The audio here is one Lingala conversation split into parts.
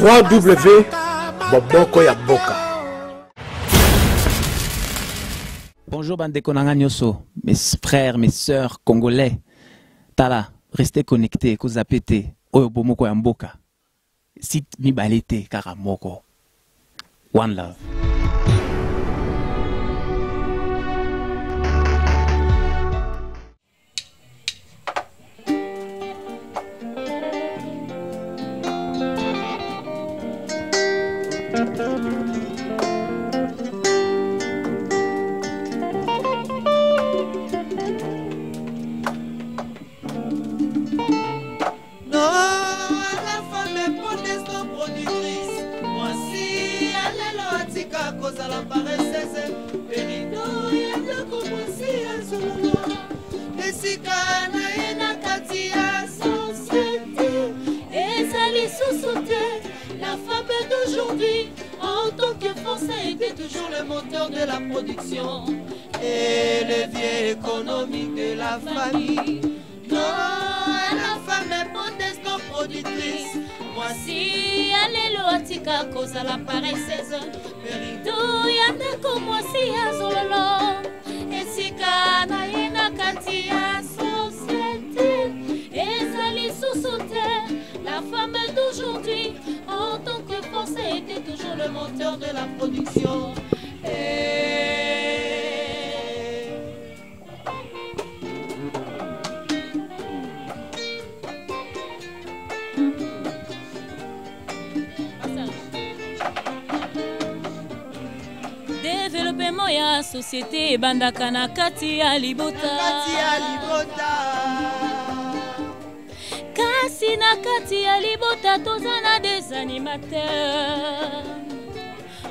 3W Boboko ya Boka. Bonjour Bandeko Nanganyoso, mes frères, mes sœurs congolais. Tala, restez connectés, Kozapete, Oyo Bomoko ya Mboka. Site Mibalete Karamoko. One love. La femme d'aujourd'hui, en tant que Français, était toujours le moteur de la production et le levier économique de la famille. Non, la femme est modeste, non productrice. Voici, allez l'oatika, cause à la paresseuse. Perido, yandako, voici, azololo. Et si kana, yena katia, société. Et sali sous-sauté. La femme d'aujourd'hui, en tant que Français, était toujours le moteur de la production. Développement ya société bandakana kati ya libota. Kasi na kati ya libota tozana des animateurs.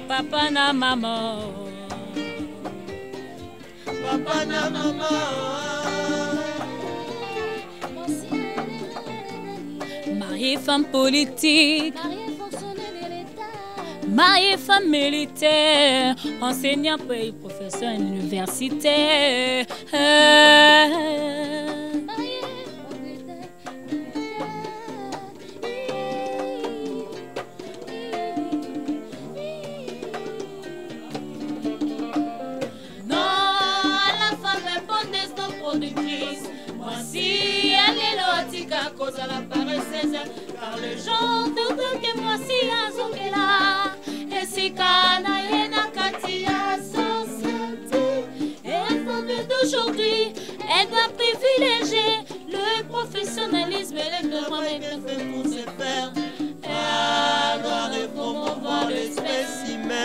Papa na maman. Papa na maman. Mariée femme politique. Mariée femme militaire. Enseignant puis professeur à l'université. Cause à la paresseuse, car le genre d'autant que moi si azongela et si kana ena katia société et femme d'aujourd'hui, elle doit privilégier le professionnalisme et le devoir pour se faire. Elle doit promouvoir le spécimen.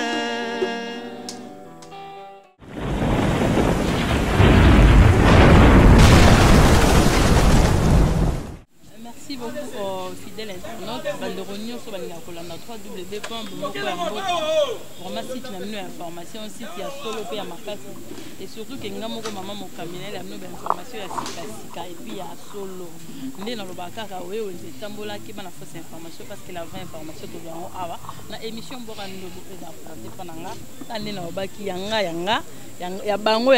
Merci beaucoup fidèles internautes. Banderonion sur la 3W. Vraiment site na information site ya solo pe ya makasi et surtout que ngamo ko maman mo cabinet la nouvelle information ya sika et puis ya solo. Ndé na lobaka ka wewe nze tambola ki bana fausse information parce que la vraie information to bango awa na émission bora ndobo eza présenté pananga ndé na obaki yanga ya bango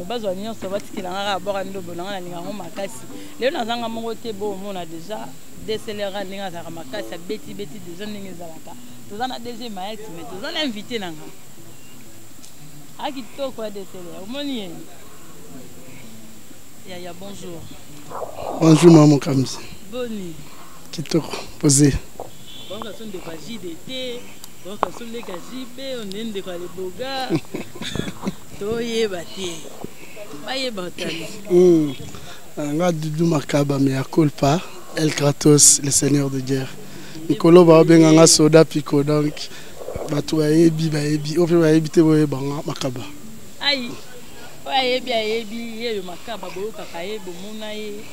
bazwa nyonso batikila ngaka bora ndobo na linga makasi. Leo nazanga mongo te bo mona déjà décélérant ninga za makasi beti des zones ninga zalaka. Tozana deuxième maître mais tozana invité nanga. Akito quoi décéléré. Omoni. Ya bonjour. Bonjour maman Kamzi. Boni. Kitoko posé. Bon ka son de kwa JDT, bon ka son de ka JP, on est de kwa le boga. Toye bati. Baye batali. Nga Dudu Makaba mais akol pas El Kratos le seigneur de guerre. Nikolo ba benga nga soda piko donc batu ayebi ope ayebi te boye banga Makaba. Ayi. Ayebi ye Makaba boyo kakaye bomuna ye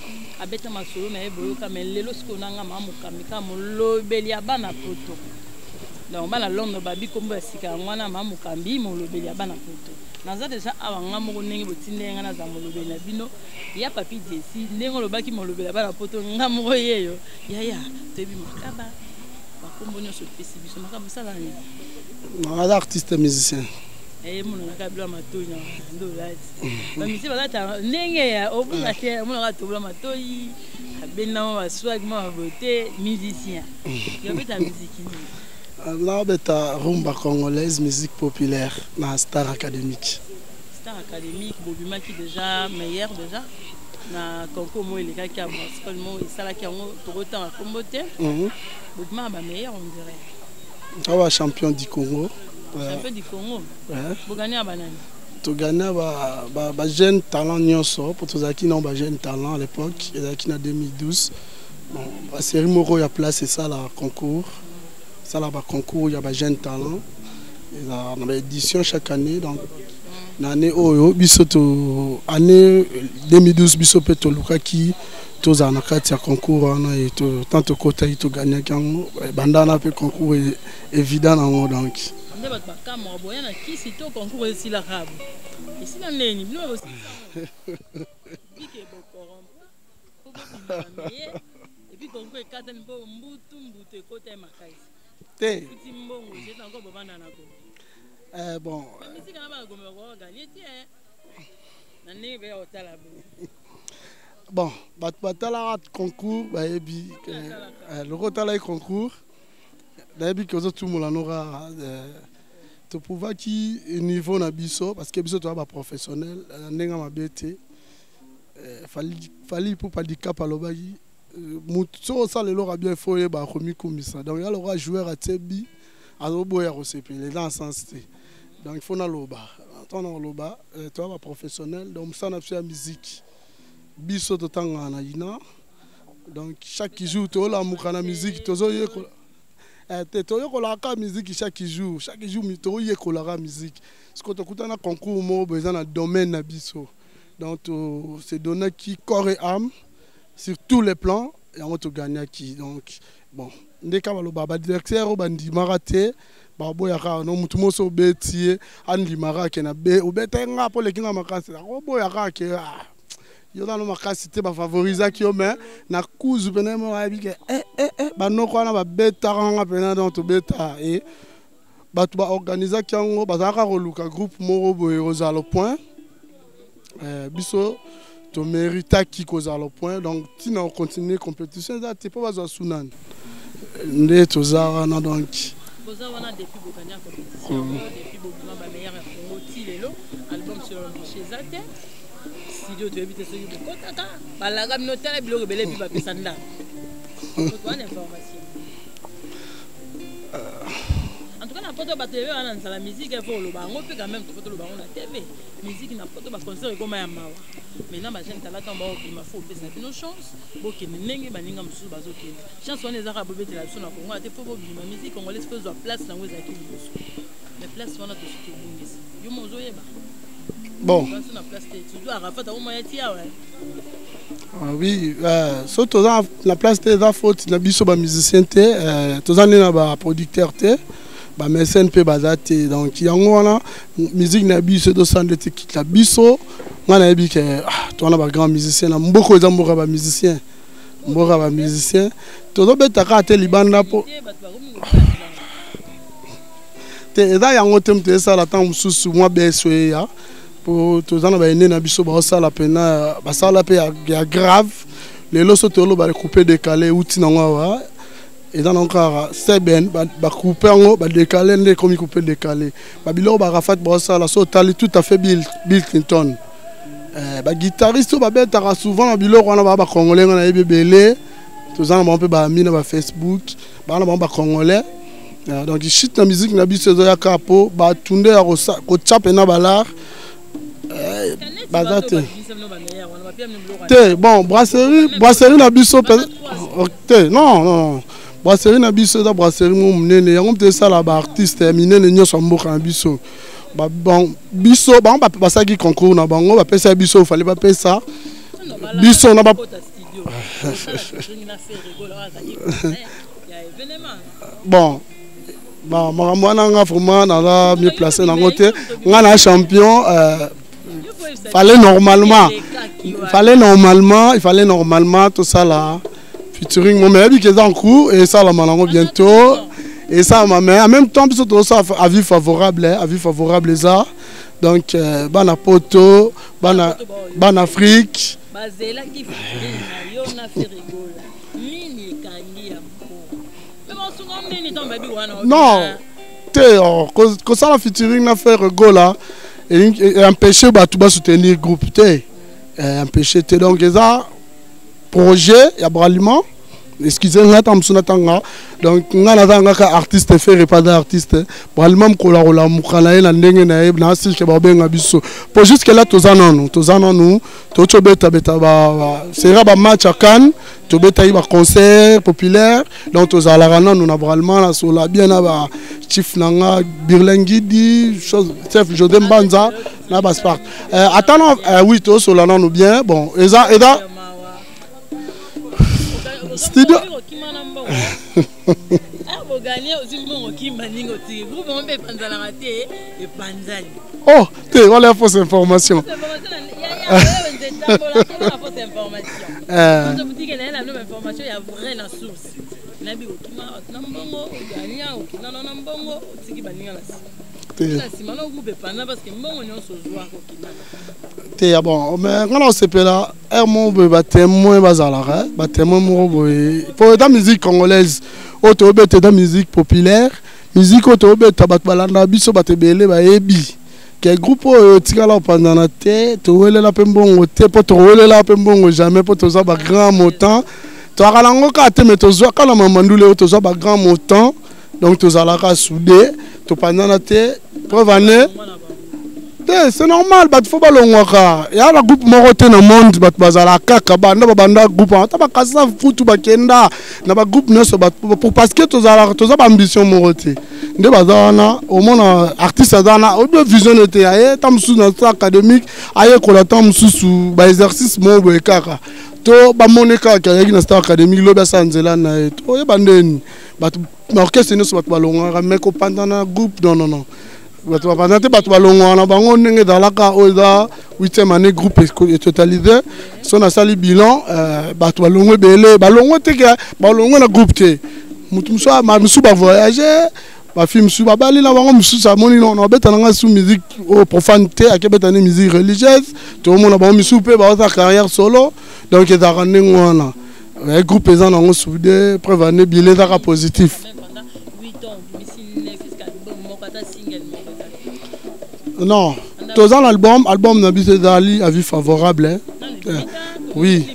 abeta masolo na ye boyo ka melelo sikonanga mamuka mika molobeli abana poto. Donc bana londo babi kombo sika ngwana mamuka mbi molobeli abana poto. Naza déjà awanga moko ndenge botindenga na za molobeli na bino ya papi desi ndenge lobaki molobeli abana poto ngamo yeyo ya tebi Makaba bakombo nyonso pesi biso Makaba sala ni. Non, artiste musicien. Mon kabila matoi na ndo lati bamisi balata ndenge ya obunga te mon ka tobula matoi abena wa swag ma beauté musicien yo beta musique Là, rumba congolaise, musique populaire, dans Star Académique. Star Académique, Bobima qui déjà meilleur déjà. Na concours moi les gars qui a moi et ça là qui ont tout autant à comboter. Bobima ba meilleur on dirait. Ah ouais, champion du Congo. Champion du Congo. Vous gagnez à banane. Tu gagnes ba jeune talent nyonso pour tous qui n'ont pas jeune talent à l'époque, et qui en 2012. Bon, la série Moro a placé ça là concours. Ça là, concours, il y a des jeunes talents. Il y a une édition chaque année. Donc, l'année année 2012, biso peto luka qui tous en a concours et tant que côté il gagné quand bandana pe concours évident en donc. Ndé bat ba kamera boya na qui si to concours ici la rab. Ici la neni, nous aussi. Bike bokorom. Et puis concours 4 nbo mbutu côté makaisi. Bon. Bon, batala concours, le rotala concours. D'ailleurs que tout le monde aura to pouvoir qui niveau na biso parce que biso to ba professionnel ndenga mabete fali pour pas handicap alobaki muto ça le lora bien foyer ba komi komisa donc il y aura joueur à Tsebi à Oboya Rosepele dans sens donc il faut na loba ton loba toi ba professionnel donc ça na fait musique biso to tanga na ina donc chaque jour to la mukana musique tozo yeko to yeko la ka musique chaque jour to yeko la musique ce que to kutana concours mo besoin na domaine na biso donc c'est donné qui corps et âme sur tous les plans et on va gagner qui donc bon ndé ka baloba ba directeur bandi maraté ba boyaka no mutu moso betier andi marake na be obetenga po lekinga makasi ko boyaka ke yo dans le makasi te ba favoriser ki yo mais na kuzu pene mo abi ke ba no ko na ba beta nga pena donc to beta et ba tu ba organiser ki ngo ba za ka roluka groupe moro boye ozalo point biso to mérita qui cause à le point donc si on continue compétition ça t'es pas besoin sounan ndé to za na donc boza wana depuis bokanya compétition depuis bokuma ba meilleur ngoti lelo album sur le marché zate studio to éviter ce que kotaka balaga minotela biloko belé bi ba pesanda to wana information en tout cas na poto ba TV wana nzala musique il faut le bango pe quand même to poto le bango na TV musique na poto ba concert comme ya mawa maintenant ba jeune talata ba o ma faut pesa nos chance boke ndenge baninga mususu bazoke chance on les arabes betela biso na Congo ate faut bima musique congolaise faut place na ngweza ki biso mais place wana to soki bungisa yo mozo yeba bon na place tu dois rafata au moyen tia ouais oui surtout dans la place des faute na biso ba musicien te tozani na ba producteur te ba mécène pe bazate donc yango wana musique na biso do sande te ki la biso ngana yebi ke to na ba grand musicien na mboko za mboka ba musicien to beta ka te libanda po te eza yango te mte ça la temps mususu moi beso ya po to za na ba ene na biso ba sala pena ba sala pe ya grave les loso to lo ba couper décaler outi na ngwa et dans encore c'est ben ba couper ngo ba décaler ndé comme couper décaler ba bilo ba rafat ba sala so tali tout à fait Bill Clinton ba guitariste ba betara souvent na bilo wana ba congolais na ebebele tous en on peut ba mina ba Facebook ba na ba congolais donc il chute la musique na biso ya capo ba tunde ya ko chap na balar bazate te bon brasserie na biso te non brasserie na biso da brasserie mo munene yango mte sala ba artiste minene nyoso mboka na biso ba bon biso ba pasaki concours na bango ba pesa biso fallait pas pesa biso na ba bon makambo wana nga vraiment naza mieux placé nango te nga na champion il fallait normalement tout ça là featuring mon meilleur qui est en cours et ça la malango bientôt et ça ma mère en même temps tout ça avis favorable ça donc bana poto bana Afrique Non, que ça la featuring n'a fait Gola et empêcher de soutenir le groupe. Empêcher, donc, ça, projet, il y a braliment. Excusez-moi, donc, on a un artiste fait répandre artiste. Braliment, kola mukala na ndenge na na si ke ba benga biso. Pour jusque là tozana nous, to beta ba sera ba match à Cannes, to beta ba concert populaire. Donc tozala na nous na braliment la sola bien na ba chief nanga Birlengidi, chose chef Jodem Banza na ba sport. Attends, oui to sola nous bien. Bon, eza studio. Oh, on a fausse information. Bon, mais quand on se fait là, pour la musique congolaise, la musique populaire, musique autobet, biso batebele baebi. Quel groupe tika pendant la tête, tu la pembongo, la pembongo jamais pour tous ba grand montant. Tu as la carte mais tu as quand la mamandule tu as ba grand montant. Donc tu as la soudé, tu pendant la tête, preuve année. C'est normal, il faut pas le voir. Il y a un groupe moroté dans le monde, il y a un groupe, il y a un groupe, parce que tu as une ambition moroté. Au moins, artiste, il y a une vision de il y a un académique, il y a un exercice, il y a un monéka qui est un académique, il y a un orchestre, mais pendant un groupe, non. Pendant que tu as un 8e année groupe totalisé, si on a sali bilan, tu as un groupe. Tu as voyagé, tu as musique profanité, une musique religieuse, tu as une carrière solo. Donc, tu as un groupe soudé, preuve bilan positif. Non, tous les album Nabise Dali avis favorable. Oui.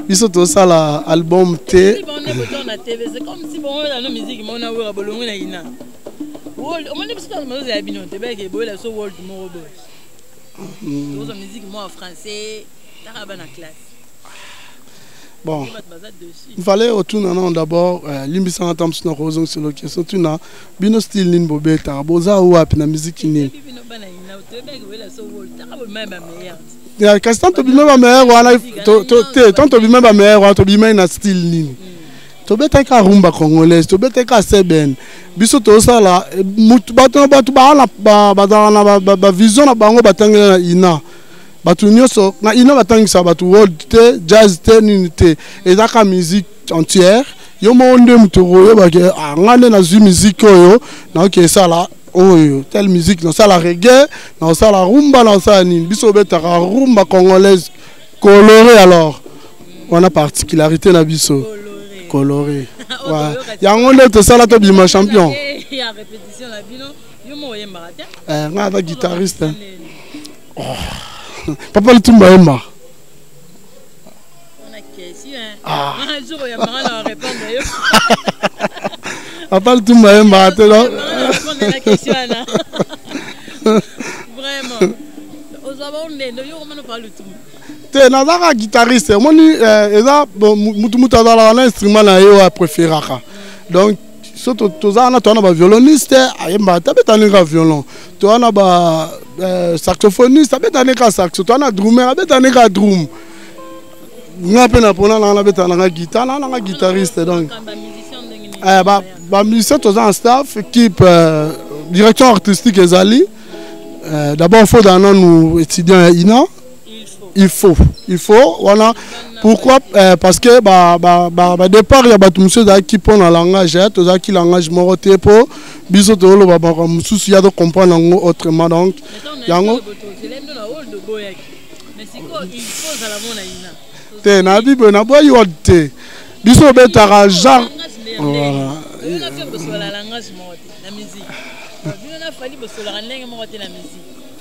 Ils sont tous à l'album T. C'est comme si on a la musique, on a eu Bolongo na ina. World, on a dit que nous avons bien te bec et boy la so world more boy. Nous avons musique moi en français, t'as la classe. Bon, il fallait retourner d'abord l'imbissant entendre sur nos raisons sur l'occasion. Tu n'as bien style nin bobeta, boza ou apina musique nin. Ya kasi tanto bimé ba meilleur wana tanto bimé ba meilleur wana to bimé na style nin. To beta ka rumba congolaise, to beta ka seben. Biso to sala mutu bato ba vision na bango batangela ina. Batu nyoso na ina batangisa batu world te jazz te unité et la musique entière yo monde mutoro yo ba ke ngane na zu musique yo na ke ça là oh telle musique dans ça la reggae dans ça la rumba dans ça ni biso beta rumba congolaise colorée alors on a particularité na biso coloré ouais ya ngone to ça là to bima champion il y a répétition la bino yo mo yemba ngaba guitariste Papa le Tumba Emma. On a question. Un jour, il y a marre à répondre. Papa le Tumba Emma. Répondre à la question. Vraiment. Aux avons on parle de tout. Tu es un guitariste. Moi, je suis un instrument que je préfère. Donc, surtout, tu as un violoniste, tu as un violon. Tu as un saxophoniste, tu as un saxo. Tu as un drummer, tu as un drum. Tu as un guitare, tu as un guitariste. Donc, musicien, tu as un staff, équipe, direction artistique et Zali. D'abord, il faut dans nos étudiants à INA. Il faut. Voilà. Pourquoi? Parce que départ il y a des monsieur qui prend le langage, qui langage moroté pour biso to lo baba mususu ya de comprendre autrement donc yango. Te na bibo na boy yote. biso betaka genre voilà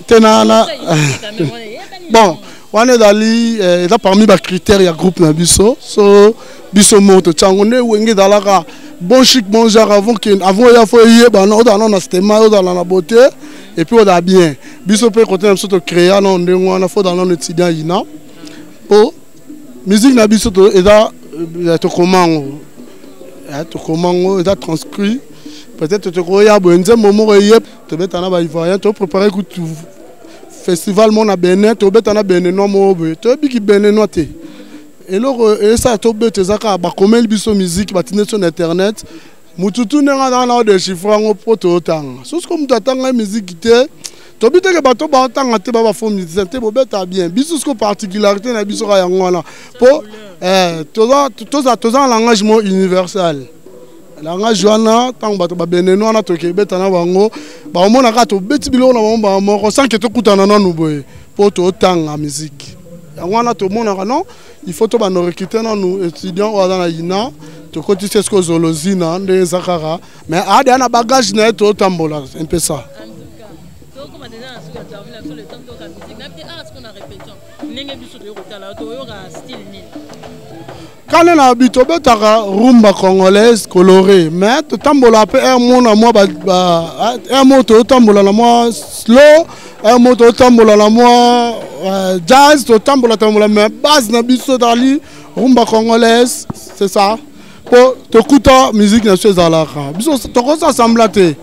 tenana bon on est dali là parmi les critères il y a groupe na biso so biso moto tchangone wenge dalaka bon chic bon genre avant il faut y ba non dans na système dans la beauté et puis on a bien biso peut côté na biso créer non ndenge on faut dans notre étudiant ina pour musique na biso to eza to comment eza transcrit peut-être te koya bonze momo yep to betana ba ivoirien to préparer ku festival mon a Benin to betana Benin no mo to biki Benin no te et là ça to betezaka ba komel biso musique ba tine sur internet mututu nenga na de chiffre ngo poto tanga so ce comme tatanga musique te to biteke bato ba tanga te ba fo musicien te bo beta bien biso ce particularité na biso ka yango na po toza langage universel langage wana tant bato ba beneno na toke betana bango ba omona ka to beti bilo na ba moko sans que to kutana na nuboye po to tanga musique yango na to mona non il faut to ba no recruter na nous étudiants ou dans la ina to koti c'est ce que zoologie na nde zakara mais ade na bagage na to tambola un peu ça quand on a habité au rumba congolaise colorée, mais tu tambola un mot à moi, un mot tu tambola à moi slow, un mot tu tambola à moi jazz, tu tambola mais base na biso dali rumba congolaise, c'est ça. Pour te écouter musique nationale zalaka, biso to ko s'assembler.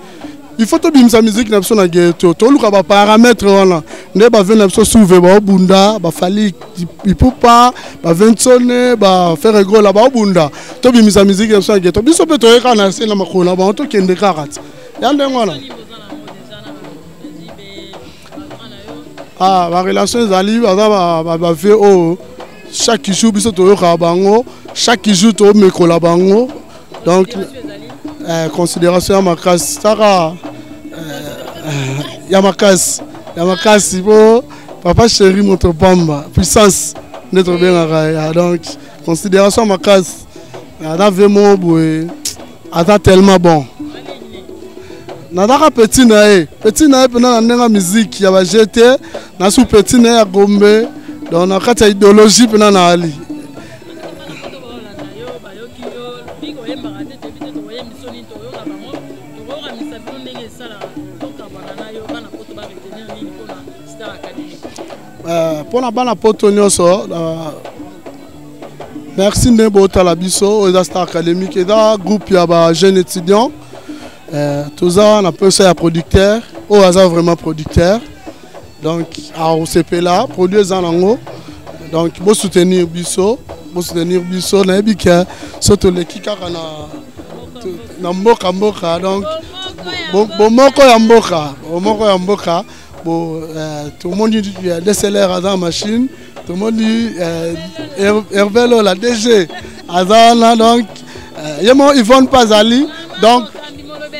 Il faut que la musique na biso na ghetto to luka ba paramètres wana nde ba vena biso souve ba bunda ba fali ipupa ba vensone ba faire gros là ba bunda to bimisa musique na biso na ghetto biso pe to yeka na sena makona ba to kende karat ya nde ngwana ba relation zali ba fait oh chaque jour biso to yoka bango chaque jour to mekola bango donc considération à ma casse Sarah Yamakasi bon papa chéri notre pamba puissance notre bien donc considération à ma casse a vraiment boy a tellement bon nadaka petit na pendant la musique ya ba jeter na sous petit na ya gombe donc na kata idéologie pendant na ali pour la bonne apôtre merci de votre labiso aux Star académique et dans groupe il y a jeunes étudiants tout ça on appelle ça producteur au hasard vraiment producteur donc à OCP là produire en ango donc pour soutenir biso na bika surtout les kika na mboka donc bomoko ya mboka bon tout le monde dit DSLR dans la machine tout le monde dit Hervelo la DG azana donc yemo Yvonne Pazali donc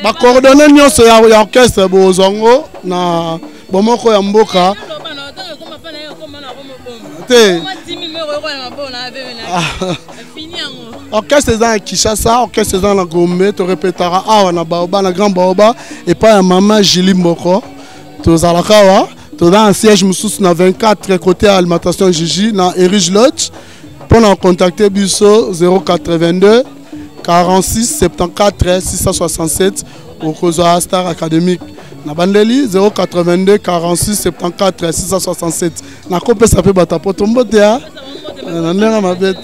ba coordonner nyonso ya orchestre bozongo na bomoko ya mboka te orchestre dans Kinshasa orchestre dans la Gombe to répétera awa na baoba na grand baoba et pas à maman Julie Mboko tous à la kawa tous dans un siège mususu na 24 côté alimentation Gigi na Erige Lodge pour nous contacter biso 082 46 74 667 au Kozoa Star académique na bandeli 082 46 74 667 na kopé ça peut bata poto mbote ya na ndanga mabet.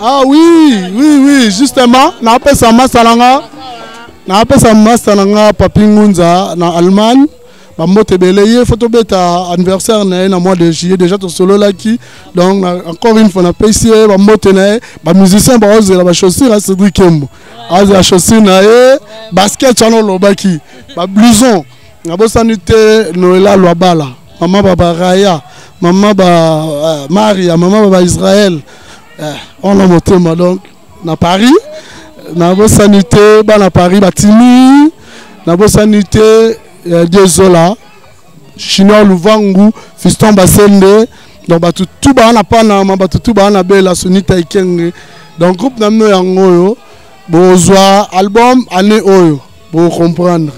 Ah oui justement na appelle ça masalanga Papi Ngunza na Allemagne ba mote beleye photo beta anniversaire na mois de juillet déjà to solo là qui donc encore une fois na PC ba mote na ba musicien ba ozela ba chaussure à Cédric Kembo aza chaussure na basket chano lobaki ba blouson na bosanité Noëlla Lwabala maman baba Raya maman ba Maria maman baba Israël on a monté donc na Paris na bosanité ba na Paris batimi na bosanité Diozola Chinois Luvangu Fiston Basende Donc tout ba na pana ma tout ba na bela sonita ikenge. Donc groupe na mno yango bozwa album année oyo pour comprendre.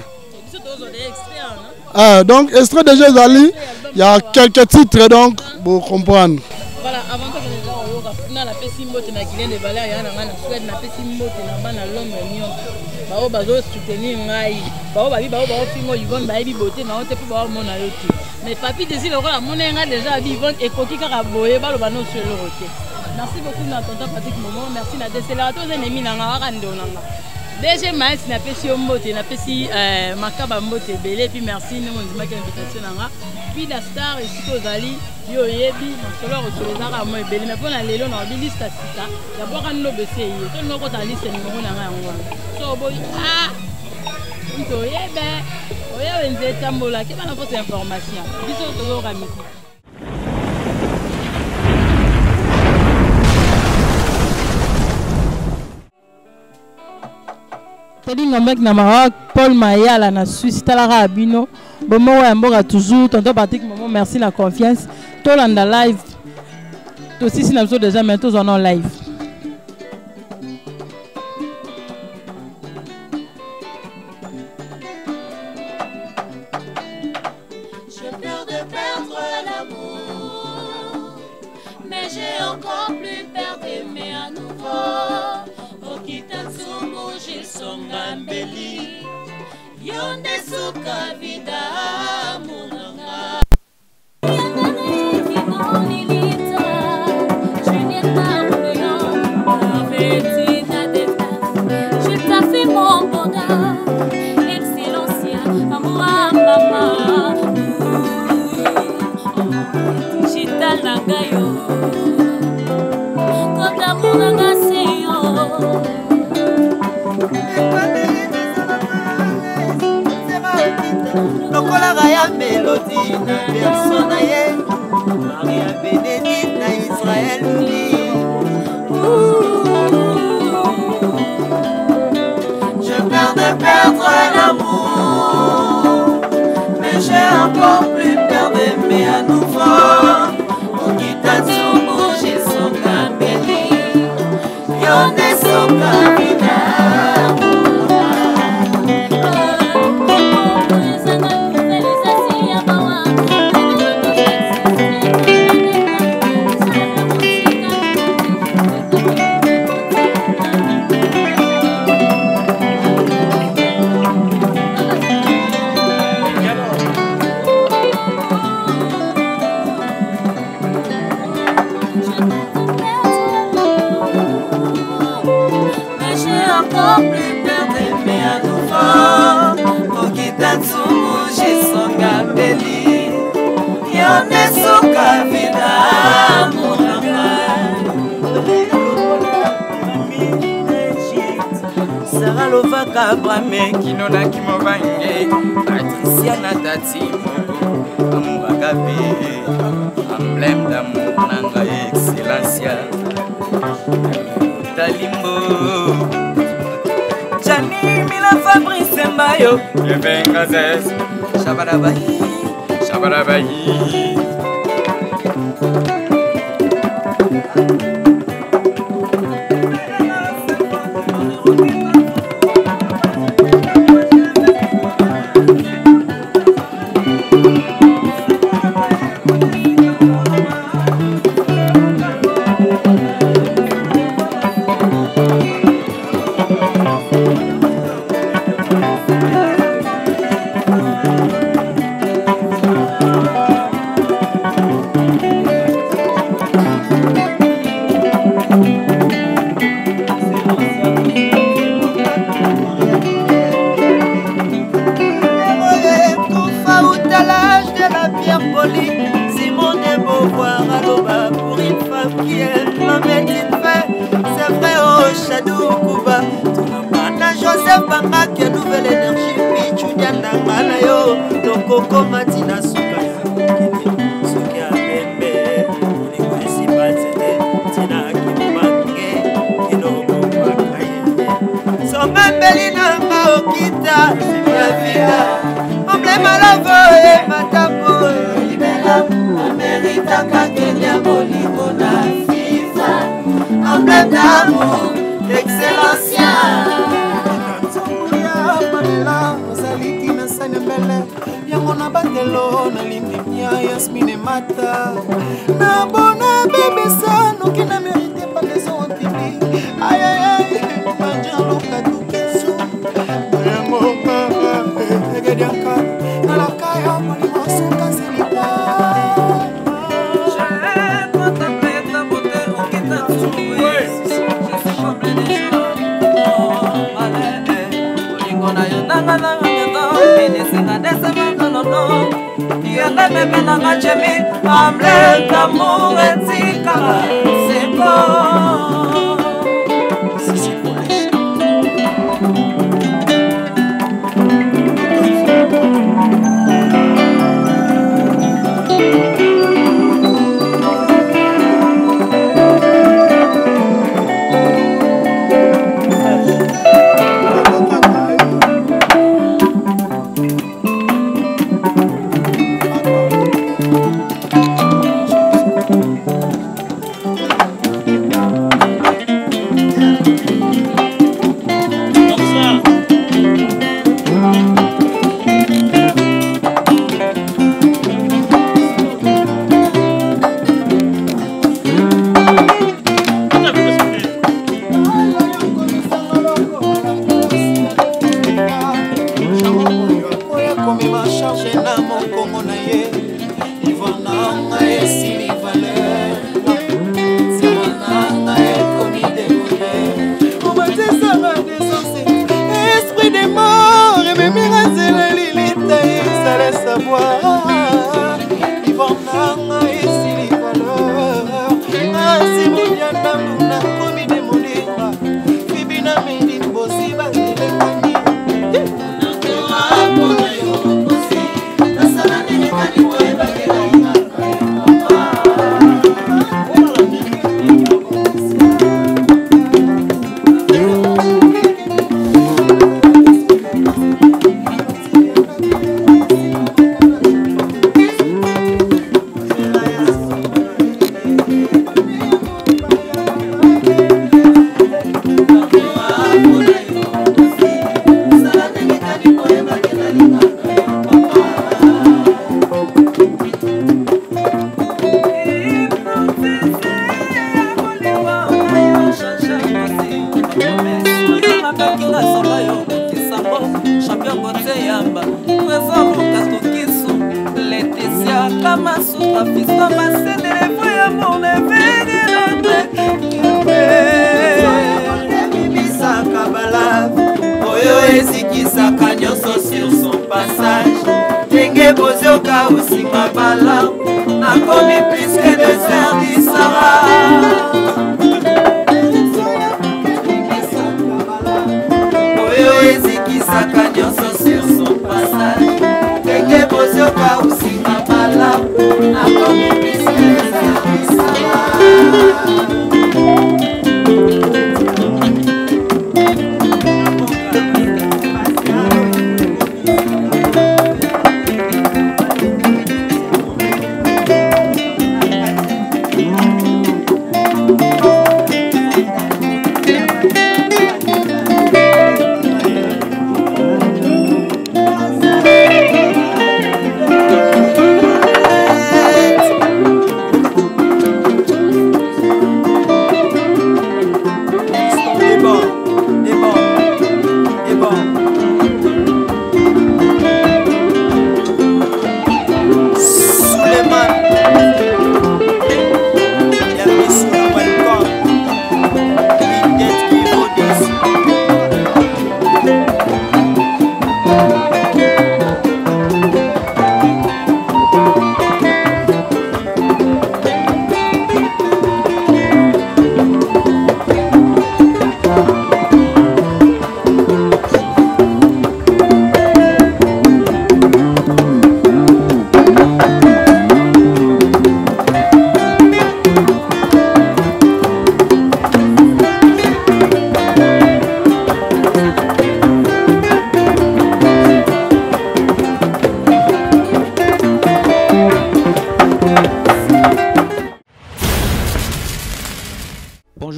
Ah donc extrait déjà Zali, il y a quelques titres donc pour comprendre. Voilà, avant que les gens on a pesi mbote na Guinée de Valère ya na na Suède na pesi mbote na bana Londres nyonso. Bao bazo soutenir ngai. Bao fingo Yvonne ba yebi bote na onte po ba mona yo ti. Mais papi désir le monenga déjà Yvonne et koki kaka boye ba lo bano sur le roté. Merci beaucoup na tonton Patrick Momo, merci na décélérateur ennemi na nga ndonanga. DG Maïs na pesi mbote na pesi makaba mbote belé puis merci nous on dit ma invitation nanga. Puis la star et Sikozali yo yebi masolo resolezaka mo ebeli mais pona lelo na liste sika ya boka no bese yi to no ko ta liste numéro na nga yango so boy to yebe oya wenze tambola ke bana fausse information biso to ka miki Teddy Ngombek na Maroc, Paul Mayala na Suisse, Talara Abino, Bomo Wamboga toujours, tonton Patrick Momo, merci la confiance. Tolanda live, aussi si nous sommes déjà mais tous en live. J'ai peur de perdre l'amour, mais j'ai encore plus peur d'aimer à nouveau. Okitatsumu jisonga mbeli, yonde suka vida munanga. Je t'affais mon bonheur, excellencia, amour maman. Digital nangayo, kota munanga seyo. Lokola Raya Mélodie na personne aye, Maria Bénédicte na Israël uni. J'ai peur de perdre l'amour, mais j'ai encore plus peur d'aimer à nouveau. Okitatsumu jisonga mbeli, yonde soka vida. Kabrame kinona kimobange Patricia Natati Moko Amour agapé Emblème d'amour nanga excellencia Talimbo Jani Mila Fabrice Mbayo Yevenga Zez Shabarabahi Shabarabahi Emblème à la voix et ma tapo, Amerita Kenya. batelo na limimia Yasmine Mata na bona bébé ça nous qui n'a mérité pas les ont pili aïe aïe aïe manjalo katukesu yango egediaka na la kaya moni mosuka selika j'ai contemplé ta beauté au kita trouvé je suis comblé de joie allez olingona yonanga na yanga bébé nanga Jemi amble d'amour etika c'est bon si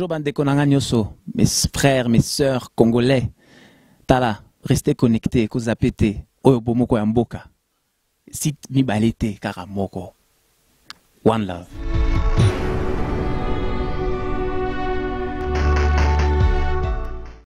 Bonjour bandeko nanga nyoso, mes frères, mes sœurs congolais. Tala, restez connectés, kozapete, oyo bomoko ya mboka. site mibale te kaka moko. One love.